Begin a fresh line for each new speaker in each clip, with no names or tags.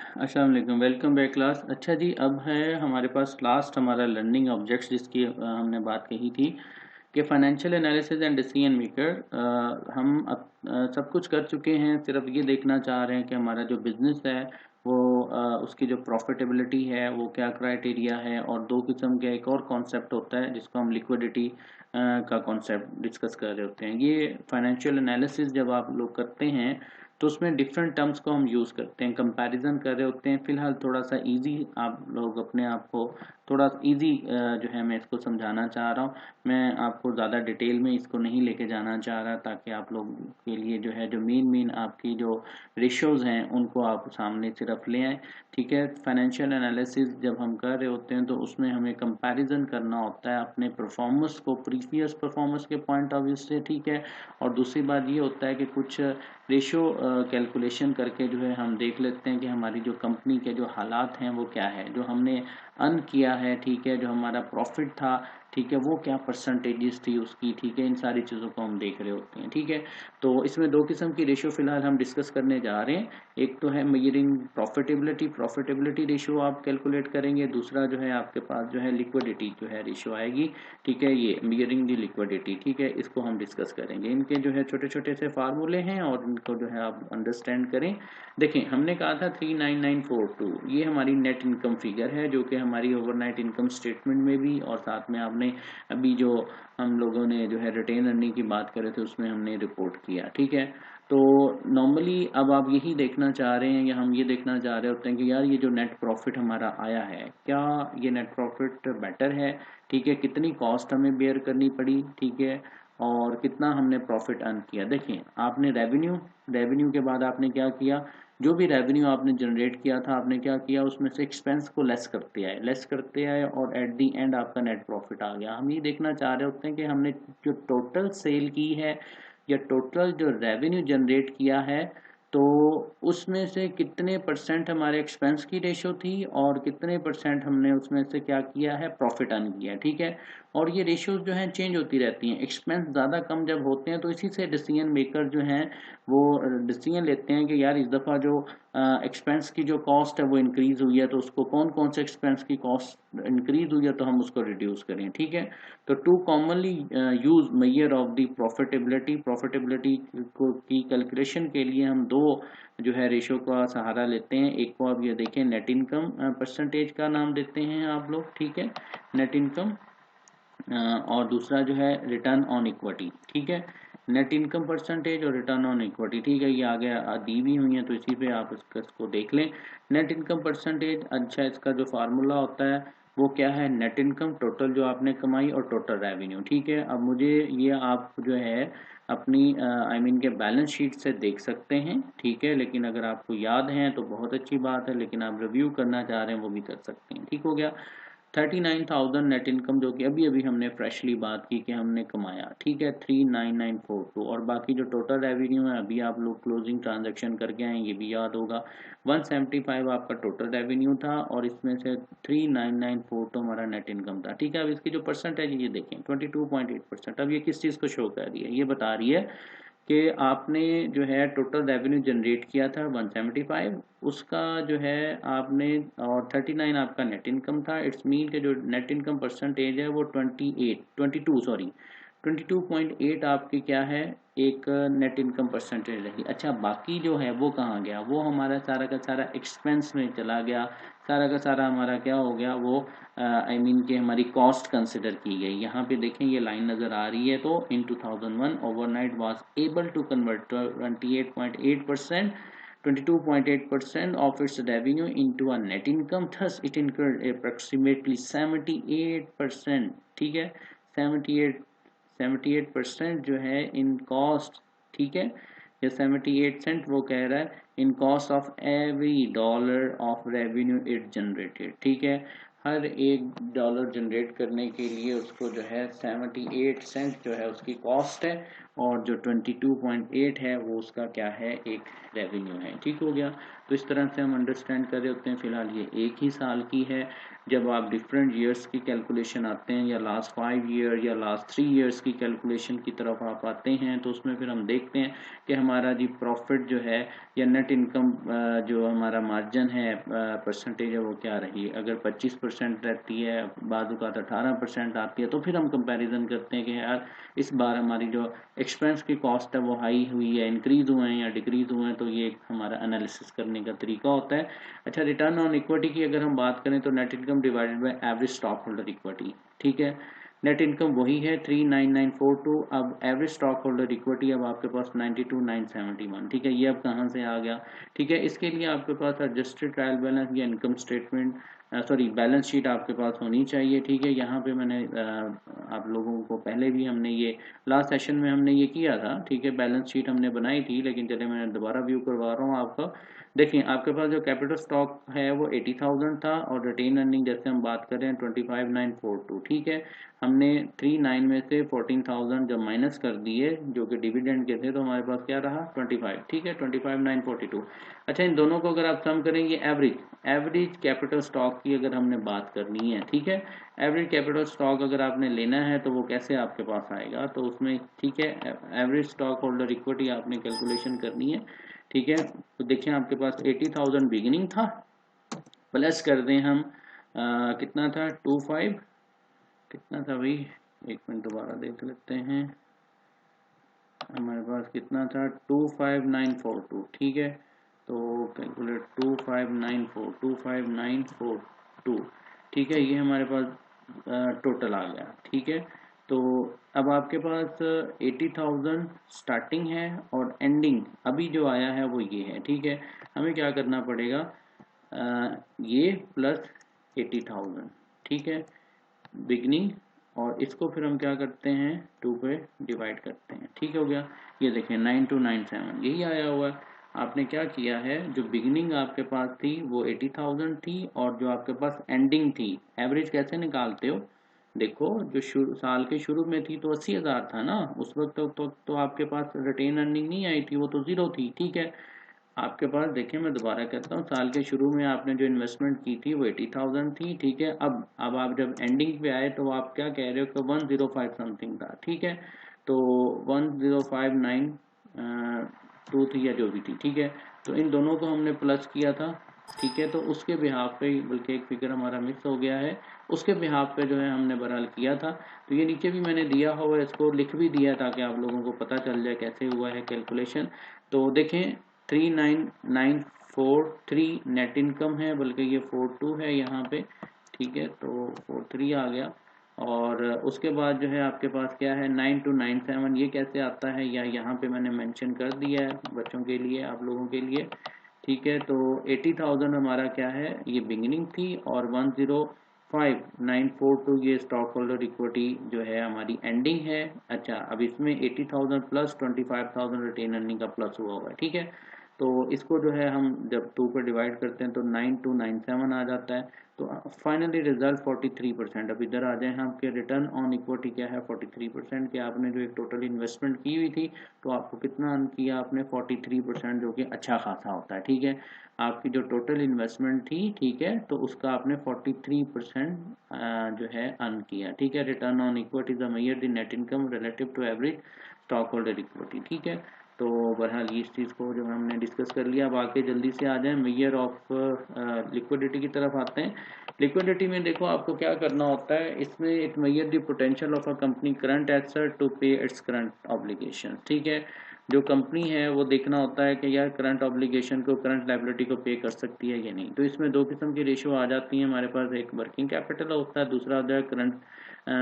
अस्सलाम वालेकुम, welcome back class. अच्छा जी, अब है हमारे पास लास्ट हमारा लर्निंग ऑब्जेक्ट्स जिसकी हमने बात कही थी कि financial analysis and decision maker. हम अब सब कुछ कर चुके हैं, सिर्फ ये देखना चाह रहे हैं कि हमारा जो बिज़नेस है वो उसकी जो प्रॉफिटेबिलिटी है वो क्या क्राइटेरिया है। और दो किस्म का एक और कॉन्सेप्ट होता है जिसको हम लिक्विडिटी का कॉन्सेप्ट डिस्कस कर रहे होते हैं। ये फाइनेंशियल एनालिसिस जब आप लोग करते हैं तो उसमें डिफरेंट टर्म्स को हम यूज़ करते हैं, कंपैरिजन कर रहे होते हैं। फिलहाल थोड़ा सा इजी आप लोग अपने आप को थोड़ा इजी जो है मैं इसको समझाना चाह रहा हूँ। मैं आपको ज़्यादा डिटेल में इसको नहीं लेके जाना चाह रहा, ताकि आप लोग के लिए जो है जो मेन आपकी जो रेशियोज़ हैं उनको आप सामने सिर्फ ले आएँ। ठीक है, फाइनेंशियल एनालिसिस जब हम कर रहे होते हैं तो उसमें हमें कंपैरिजन करना होता है अपने परफॉर्मेंस को प्रीवियस परफॉर्मेंस के पॉइंट ऑफ व्यू से। ठीक है, और दूसरी बात ये होता है कि कुछ रेशो कैलकुलेशन करके जो है हम देख लेते हैं कि हमारी जो कंपनी के जो हालात हैं वो क्या है, जो हमने अर्न किया है, ठीक है, जो हमारा प्रॉफिट था, ठीक है, वो क्या परसेंटेजेस थी उसकी। ठीक है, इन सारी चीज़ों को हम देख रहे होते हैं। ठीक है, तो इसमें दो किस्म की रेशियो फिलहाल हम डिस्कस करने जा रहे हैं। एक तो है मेजरिंग प्रॉफिटेबिलिटी रेशियो आप कैलकुलेट करेंगे, दूसरा जो है आपके पास जो है लिक्विडिटी जो है रेशियो आएगी। ठीक है, ये मेजरिंग दी लिक्विडिटी, ठीक है, इसको हम डिस्कस करेंगे। इनके जो है छोटे छोटे से फार्मूले हैं और इनको जो है आप अंडरस्टैंड करें। देखें, हमने कहा था 39942, ये हमारी नेट इनकम फिगर है जो कि हमारी ओवरनाइट इनकम स्टेटमेंट में भी और साथ में आपने अभी जो हम लोगों ने जो है रिटेन अर्निंग की बात करे थे उसमें हमने रिपोर्ट किया। ठीक है, तो नॉर्मली अब आप यही देखना चाह रहे हैं या हम ये देखना चाह रहे होते हैं कि यार ये जो नेट प्रॉफिट हमारा आया है, क्या ये नेट प्रॉफिट बेटर है, ठीक है, कितनी कॉस्ट हमें बेयर करनी पड़ी, ठीक है, और कितना हमने प्रॉफिट अर्न किया। देखिए, आपने रेवेन्यू के बाद आपने क्या किया, जो भी रेवेन्यू आपने जनरेट किया था आपने क्या किया, उसमें से एक्सपेंस को लेस करते आए और एट दी एंड आपका नेट प्रॉफिट आ गया। हम ये देखना चाह रहे होते हैं कि हमने जो टोटल सेल की है या टोटल जो रेवेन्यू जनरेट किया है, तो उसमें से कितने परसेंट हमारे एक्सपेंस की रेशो थी और कितने परसेंट हमने उसमें से क्या किया है, प्रॉफिट अर्न किया। ठीक है, और ये रेशियोज जो हैं चेंज होती रहती हैं। एक्सपेंस ज़्यादा कम जब होते हैं तो इसी से डिसीजन मेकर जो हैं वो डिसीजन लेते हैं कि यार इस दफ़ा जो एक्सपेंस की जो कॉस्ट है वो इंक्रीज़ हुई है, तो उसको कौन कौन से एक्सपेंस की कॉस्ट इंक्रीज़ हुई है तो हम उसको रिड्यूस करें। ठीक है, तो to commonly use measure of the profitability को की कैलकुलेशन के लिए हम दो जो है रेशो का सहारा लेते हैं। एक को आप ये देखें, नेट इनकम परसेंटेज का नाम देते हैं आप लोग, ठीक है, नेट इनकम, और दूसरा जो है रिटर्न ऑन इक्विटी। ठीक है, नेट इनकम परसेंटेज और रिटर्न ऑन इक्विटी, ठीक है, ये आगे दी हुई हुई है तो इसी पे आप इसको देख लें। नेट इनकम परसेंटेज, अच्छा, इसका जो फार्मूला होता है वो क्या है, नेट इनकम टोटल जो आपने कमाई और टोटल रेवेन्यू। ठीक है, अब मुझे ये आप जो है अपनी आई मीन के बैलेंस शीट से देख सकते हैं। ठीक है, लेकिन अगर आपको याद है तो बहुत अच्छी बात है, लेकिन आप रिव्यू करना चाह रहे हैं वो भी कर सकते हैं। ठीक हो गया, 39,000 नेट इनकम जो कि अभी अभी हमने फ्रेशली बात की कि हमने कमाया। ठीक है, 39942, और बाकी जो टोटल रेवेन्यू है अभी आप लोग क्लोजिंग ट्रांजैक्शन करके आए, ये भी याद होगा, 175 आपका टोटल रेवेन्यू था और इसमें से 39942 हमारा नेट इनकम था। ठीक है, अब इसकी जो परसेंटेज ये देखें 22.8%। अब ये किस चीज़ को शो कर रही है, ये बता रही है कि आपने जो है टोटल रेवेन्यू जनरेट किया था 175, उसका जो है आपने, और 39 आपका नेट इनकम था। इट्स मीन के जो नेट इनकम परसेंटेज है वो 22.8 आपकी क्या है, एक नेट इनकम परसेंटेज रही। अच्छा, बाकी जो है वो कहाँ गया, वो हमारा सारा का सारा एक्सपेंस में चला गया, सारा का सारा हमारा क्या हो गया, वो आई मीन कि हमारी कॉस्ट कंसिडर की गई। यहाँ पे देखें ये लाइन नज़र आ रही है, तो in 2001 overnight was able to convert 28.8%, 22.8% of its revenue into a net income, thus it incurred approximately 78%, ठीक है, 78% जो है इन कॉस्ट। ठीक है, या 78 सेंट वो कह रहा है in cost of every dollar of revenue it generated. ठीक है, हर एक डॉलर जनरेट करने के लिए उसको जो है 78 सेंट जो है उसकी कॉस्ट है, और जो 22.8 है वो उसका क्या है, एक रेवेन्यू है। ठीक हो गया। तो इस तरह से हम अंडरस्टैंड कर रहे होते हैं। फिलहाल ये एक ही साल की है। जब आप डिफरेंट ईयर्स की कैलकुलेशन आते हैं या लास्ट 5 ईयर या लास्ट 3 ईयर्स की कैलकुलेशन की तरफ आप आते हैं तो उसमें फिर हम देखते हैं कि हमारा जी प्रॉफिट जो है या नेट इनकम जो हमारा मार्जिन है परसेंटेज है वो क्या रही। अगर 25% रहती है, बाद का 18% आती है, तो फिर हम कंपैरिजन करते हैं कि यार इस बार हमारी जो एक्सपेंस की कॉस्ट है वो हाई हुई है, इंक्रीज हुए हैं या डिक्रीज हुए हैं। तो ये हमारा एनालिसिस करने का तरीका होता है। अच्छा, रिटर्न ऑन इक्विटी की अगर हम बात करें तो net income divided by average stock holder equity. ठीक है, नेट इनकम वही है 39942। अब एवरेज स्टॉक होल्डर इक्विटी अब आपके पास 92971। ठीक है, ये अब कहाँ से आ गया। ठीक है, इसके लिए आपके पास एडजस्टेड ट्रायल बैलेंस या income statement sorry balance sheet आपके पास होनी चाहिए। ठीक है, यहाँ पे मैंने आप लोगों को पहले भी हमने ये लास्ट सेशन में हमने ये किया था। ठीक है, बैलेंस शीट हमने बनाई थी, लेकिन चले मैं दोबारा व्यू करवा रहा हूँ आपका। देखिए, आपके पास जो कैपिटल स्टॉक है वो 80,000 था और रिटेन अर्निंग जैसे हम बात कर रहे हैं 25,942। ठीक है, हमने 39 में से 14,000 जब माइनस कर दिए जो कि डिविडेंड के थे तो हमारे पास क्या रहा 25। ठीक है, 25,942। अच्छा, इन दोनों को अगर आप सम करेंगे एवरेज कैपिटल स्टॉक की अगर हमने बात करनी है। ठीक है, एवरेज कैपिटल स्टॉक अगर आपने लेना है तो वो कैसे आपके पास आएगा, तो उसमें ठीक है एवरेज स्टॉक होल्डर इक्विटी आपने कैलकुलेशन करनी है। ठीक है, तो देखिए आपके पास 80,000 बिगिनिंग था, प्लस कर दें हम कितना था 25, कितना था भाई, एक मिनट दोबारा देख लेते हैं। हमारे पास कितना था 25942। ठीक है, तो कैलकुलेट 25942। ठीक है, ये हमारे पास टोटल आ गया। ठीक है, तो अब आपके पास 80,000 स्टार्टिंग है और एंडिंग अभी जो आया है वो ये है। ठीक है, हमें क्या करना पड़ेगा, ये प्लस 80,000। ठीक है, बिगनिंग, और इसको फिर हम क्या करते हैं 2 पे डिवाइड करते हैं। ठीक हो गया, ये देखें 9297 यही आया हुआ है। आपने क्या किया है, जो बिगनिंग आपके पास थी वो 80,000 थी और जो आपके पास एंडिंग थी, एवरेज कैसे निकालते हो, देखो जो साल के शुरू में थी तो 80,000 था ना उस वक्त, तो आपके पास रिटेन अर्निंग नहीं आई थी, वो तो जीरो थी। ठीक है, आपके पास देखिए मैं दोबारा कहता हूँ, साल के शुरू में आपने जो इन्वेस्टमेंट की थी वो 80,000 थी। ठीक है, अब आप जब एंडिंग पे आए तो आप क्या कह रहे हो कि 105 समथिंग था। ठीक है, तो 105,9 थी या जो भी थी। ठीक है, तो इन दोनों को हमने प्लस किया था। ठीक है, तो उसके बिहाफ पे, बल्कि एक फिगर हमारा मिस हो गया है, उसके बिहाफ पे जो है हमने बहरहाल किया था। तो ये नीचे भी मैंने दिया हुआ, इसको लिख भी दिया ताकि आप लोगों को पता चल जाए कैसे हुआ है कैलकुलेशन। तो देखें 39,943 नेट इनकम है, बल्कि ये 42 है यहाँ पे। ठीक है, तो 43 आ गया, और उसके बाद जो है आपके पास क्या है 9297, ये कैसे आता है या यहाँ पे मैंने मेंशन कर दिया है बच्चों के लिए, आप लोगों के लिए। ठीक है, तो 80,000 हमारा क्या है, ये बिगिनिंग थी, और 105,942 ये स्टॉक होल्डर इक्विटी जो है हमारी एंडिंग है। अच्छा, अब इसमें 80,000 प्लस 25,000 रिटेन अर्निंग का प्लस हुआ हुआ है। ठीक है, तो इसको जो है हम जब 2 पर डिवाइड करते हैं तो 9297 आ जाता है। तो फाइनली रिजल्ट 43%। अब इधर आ जाए हम कि रिटर्न ऑन इक्विटी क्या है 43%, कि आपने जो एक टोटल इन्वेस्टमेंट की हुई थी तो आपको कितना अर्न किया आपने 43%, जो कि अच्छा खासा होता है। ठीक है, आपकी जो टोटल इन्वेस्टमेंट थी, ठीक है, तो उसका आपने 43% जो है अर्न किया। ठीक है, return on equity is measure the net income relative to average stock holder equity. ठीक है, तो बहरहाल इस चीज़ को जो हमने डिस्कस कर लिया। अब आके जल्दी से आ जाए मेजर ऑफ लिक्विडिटी की तरफ आते हैं। लिक्विडिटी में देखो आपको क्या करना होता है, इसमें it measure the potential of a company current asset to pay its current obligation. ठीक है, जो कंपनी है वो देखना होता है कि यार करंट ऑब्लिगेशन को, करंट लायबिलिटी को पे कर सकती है या नहीं। तो इसमें दो किस्म की रेशियो आ जाती हैं हमारे पास, एक वर्किंग कैपिटल होता है, दूसरा होता है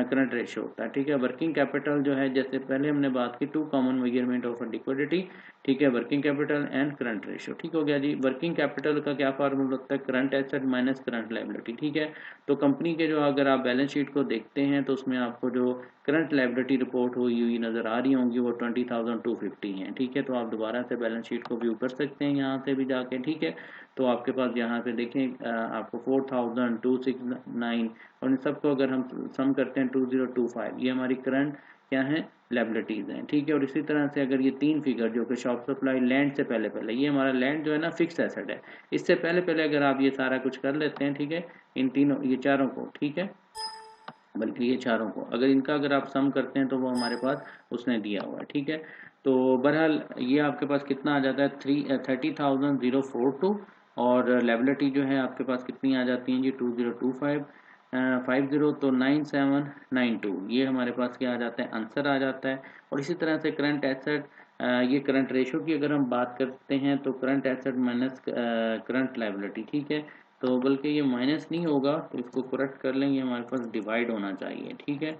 करंट रेशियो होता है। ठीक है, वर्किंग कैपिटल जो है, जैसे पहले हमने बात की 2 कॉमन मेजरमेंट ऑफ लिक्विडिटी। ठीक है, working capital and current ratio. ठीक हो गया जी। वर्किंग कैपिटल का क्या फार्मूला होता है, current asset minus current liability. ठीक है, तो कंपनी के जो अगर आप बैलेंस शीट को देखते हैं तो उसमें आपको जो करंट लायबिलिटी रिपोर्ट हुई नज़र आ रही होंगी वो 20,250 है। ठीक है, तो आप दोबारा से बैलेंस शीट को व्यू कर सकते हैं यहाँ से भी जाके। ठीक है, तो आपके पास यहाँ पे देखें आपको 4,269 और इन सबको अगर हम सम करते हैं 2025, ये हमारी करंट क्या है लायबिलिटीज़ हैं, ठीक है। और इसी तरह से अगर ये 3 फिगर जो कि शॉप सप्लाई लैंड से पहले पहले, ये हमारा लैंड जो है ना फिक्स एसेट है, इससे पहले पहले अगर आप ये सारा कुछ कर लेते हैं, ठीक है, इन तीनों ये चारों को, ठीक है, बल्कि ये चारों को अगर इनका अगर आप सम करते हैं तो वो हमारे पास उसने दिया हुआ है, ठीक है। तो बहरहाल ये आपके पास कितना आ जाता है 30,042 और लायबिलिटी जो है आपके पास कितनी आ जाती हैं जी 2025 50 तो 9792, ये हमारे पास क्या आ जाता है आंसर आ जाता है। और इसी तरह से करंट एसेट, ये करंट रेशो की अगर हम बात करते हैं तो current asset minus current liability, ठीक है। तो बल्कि ये माइनस नहीं होगा, तो इसको करेक्ट कर लेंगे, हमारे पास डिवाइड होना चाहिए, ठीक है।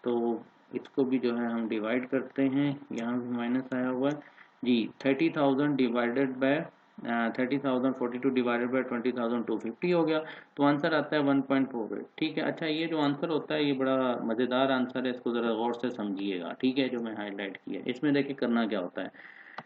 तो इसको भी जो है हम डिवाइड करते हैं, यहाँ भी माइनस आया हुआ है जी। 30,000 डिवाइडेड बाय 30,042 डिवाइडेड बाय 20,250 हो गया, तो आंसर आता है 1.48, ठीक है। अच्छा, ये जो आंसर होता है ये बड़ा मज़ेदार आंसर है, इसको ज़रा गौर से समझिएगा, ठीक है, जो मैं हाईलाइट किया इसमें देखिए करना क्या होता है।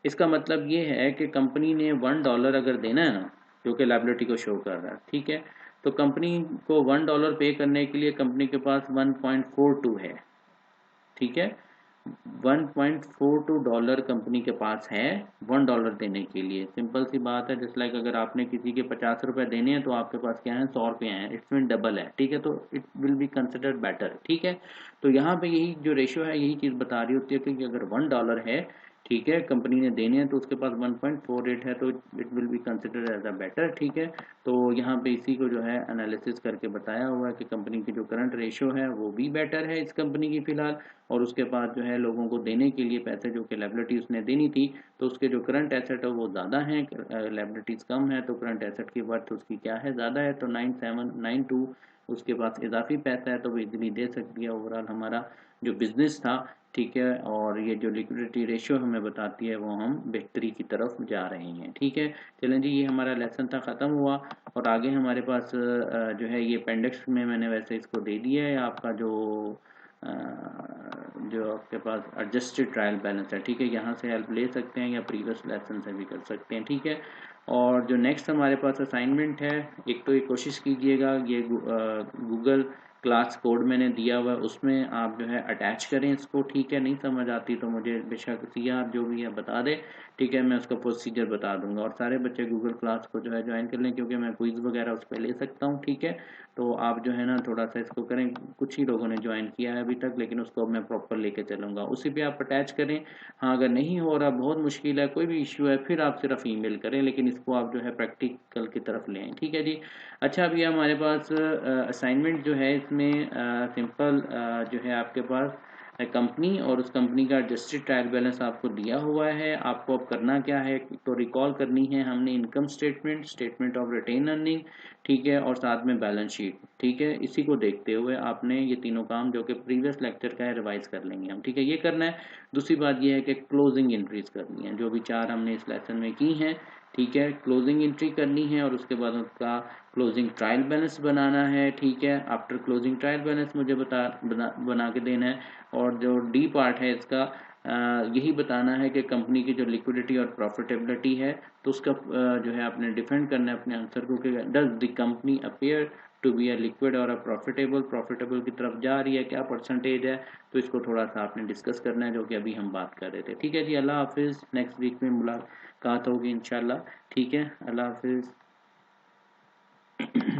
इसका मतलब ये है कि कंपनी ने $1 अगर देना है ना, जो कि लायबिलिटी को शो कर रहा है, ठीक है, तो कंपनी को $1 पे करने के लिए कंपनी के पास 1.42 है, ठीक है। $1.42 कंपनी के पास है $1 देने के लिए। सिंपल सी बात है, जस्ट लाइक अगर आपने किसी के 50 रुपए देने हैं तो आपके पास क्या है 100 रुपये हैं, इट्स मीन डबल है, ठीक है, तो it will be considered better, ठीक है। तो यहाँ पे यही जो रेशियो है यही चीज़ बता रही होती है कि अगर $1 है, ठीक है, कंपनी ने देने हैं तो उसके पास 1.48 है, तो it will be considered as a better, ठीक है। तो यहाँ पे इसी को जो है एनालिसिस करके बताया हुआ है कि कंपनी की जो करंट रेशियो है वो भी बेटर है इस कंपनी की फ़िलहाल, और उसके बाद जो है लोगों को देने के लिए पैसे जो कि लायबिलिटी उसने देनी थी, तो उसके जो करंट एसेट है वो ज़्यादा हैं, लायबिलिटीज़ कम है, तो करंट एसेट की वर्थ उसकी क्या है ज़्यादा है, तो 9792 उसके पास इजाफी पैसा है, तो वो इजीली दे सकती है। ओवरऑल हमारा जो बिज़नेस था, ठीक है, और ये जो लिक्विडिटी रेशियो हमें बताती है वो हम बेहतरी की तरफ जा रहे हैं, ठीक है। चलें जी, ये हमारा लेसन था, ख़त्म हुआ। और आगे हमारे पास जो है ये अपेंडिक्स में मैंने वैसे इसको दे दिया है आपका जो आपके पास एडजस्टेड ट्रायल बैलेंस है, ठीक है, यहाँ से हेल्प ले सकते हैं या प्रीवियस लेसन से भी कर सकते हैं, ठीक है। और जो नेक्स्ट हमारे पास असाइनमेंट है, एक तो ये कोशिश कीजिएगा ये गूगल क्लास कोड मैंने दिया हुआ है उसमें आप जो है अटैच करें इसको, ठीक है। नहीं समझ आती तो मुझे बेशक आप जो भी है बता दें, ठीक है, मैं उसका प्रोसीजर बता दूंगा। और सारे बच्चे गूगल क्लास को जो है ज्वाइन कर लें, क्योंकि मैं क्विज़ वगैरह उस पर ले सकता हूँ, ठीक है। तो आप जो है ना थोड़ा सा इसको करें, कुछ ही लोगों ने ज्वाइन किया है अभी तक, लेकिन उसको मैं प्रॉपर लेके चलूँगा, उसी पे आप अटैच करें। हाँ, अगर नहीं हो रहा, बहुत मुश्किल है, कोई भी इश्यू है, फिर आप सिर्फ ईमेल करें, लेकिन इसको आप जो है प्रैक्टिकल की तरफ ले आएँ, ठीक है जी। अच्छा, अभी हमारे पास असाइनमेंट जो है इसमें सिंपल जो है आपके पास कंपनी और उस कंपनी का एडजस्टेड ट्रायल बैलेंस आपको दिया हुआ है। आपको अब करना क्या है, तो रिकॉल करनी है हमने income statement, statement of retain earning, ठीक है, और साथ में बैलेंस शीट, ठीक है। इसी को देखते हुए आपने ये तीनों काम जो कि प्रीवियस लेक्चर का है रिवाइज कर लेंगे हम, ठीक है, ये करना है। दूसरी बात ये है कि क्लोजिंग एंट्रीज करनी है, जो भी 4 हमने इस लेसन में की हैं, ठीक है, क्लोजिंग एंट्री करनी है और उसके बाद उसका क्लोजिंग ट्रायल बैलेंस बनाना है, ठीक है। आफ्टर क्लोजिंग ट्रायल बैलेंस मुझे बना के देना है। और जो डी पार्ट है इसका यही बताना है कि कंपनी की जो लिक्विडिटी और प्रॉफिटेबिलिटी है, तो उसका जो है आपने डिफेंड करना है अपने आंसर को कि does the company appear to be a liquid और अ प्रॉफिटेबल की तरफ जा रही है, क्या परसेंटेज है, तो इसको थोड़ा सा आपने डिस्कस करना है, जो कि अभी हम बात कर रहे थे, ठीक है जी। अल्लाह हाफिज़, नेक्स्ट वीक में मुलाकात होगी इंशाल्लाह, ठीक है, अल्लाह हाफिज़।